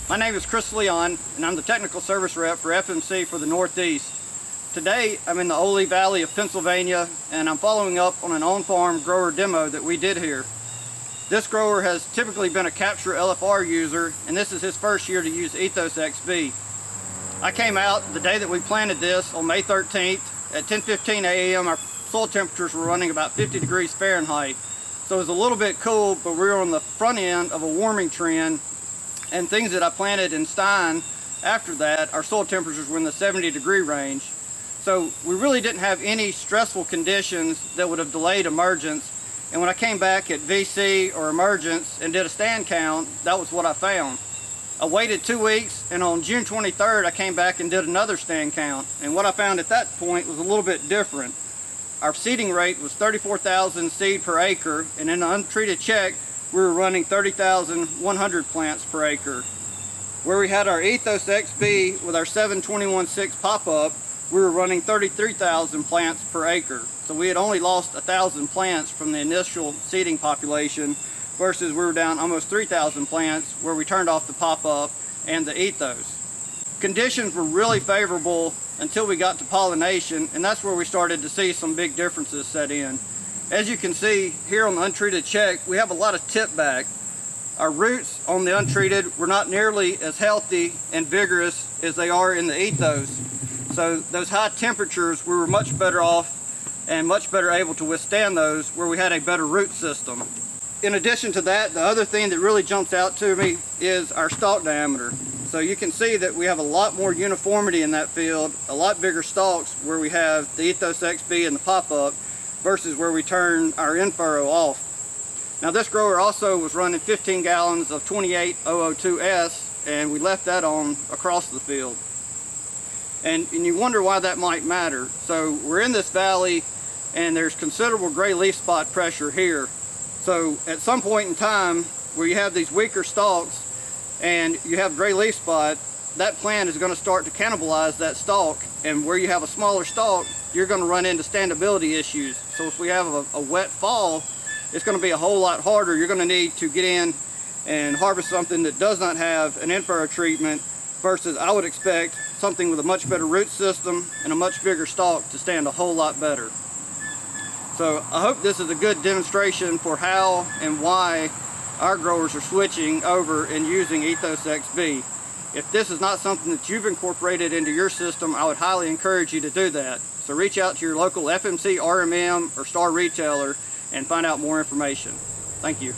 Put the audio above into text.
My name is Chris Leon, and I'm the technical service rep for FMC for the Northeast. Today, I'm in the Ole Valley of Pennsylvania, and I'm following up on an on-farm grower demo that we did here. This grower has typically been a capture LFR user, and this is his first year to use Ethos XB. I came out the day that we planted this on May 13th. At 10:15 a.m. our soil temperatures were running about 50 degrees Fahrenheit. So it was a little bit cool, but we were on the front end of a warming trend, and things that I planted in Stein after that, our soil temperatures were in the 70-degree range. So we really didn't have any stressful conditions that would have delayed emergence. And when I came back at VC or emergence and did a stand count, that was what I found. I waited 2 weeks, and on June 23rd I came back and did another stand count. And what I found at that point was a little bit different. Our seeding rate was 34,000 seed per acre, and in the untreated check we were running 30,100 plants per acre. Where we had our Ethos XB with our 7/21/6 pop-up, we were running 33,000 plants per acre. So we had only lost 1,000 plants from the initial seeding population, versus we were down almost 3,000 plants where we turned off the pop-up and the Ethos. Conditions were really favorable until we got to pollination, and that's where we started to see some big differences set in. As you can see here on the untreated check, we have a lot of tip back. Our roots on the untreated were not nearly as healthy and vigorous as they are in the Ethos. So those high temperatures, we were much better off and much better able to withstand those where we had a better root system. In addition to that, the other thing that really jumps out to me is our stalk diameter. So you can see that we have a lot more uniformity in that field, a lot bigger stalks where we have the Ethos XB and the pop-up versus where we turn our In-Furrow off. Now this grower also was running 15 gallons of 28002S, and we left that on across the field. And you wonder why that might matter. So we're in this valley and there's considerable gray leaf spot pressure here. So at some point in time where you have these weaker stalks and you have gray leaf spot, that plant is going to start to cannibalize that stalk, and where you have a smaller stalk, you're going to run into standability issues. So if we have a wet fall, it's going to be a whole lot harder. You're going to need to get in and harvest something that does not have an In-Furrow treatment, versus I would expect something with a much better root system and a much bigger stalk to stand a whole lot better. So I hope this is a good demonstration for how and why our growers are switching over and using Ethos XB. If this is not something that you've incorporated into your system, I would highly encourage you to do that. So reach out to your local FMC RMM or Star retailer and find out more information. Thank you.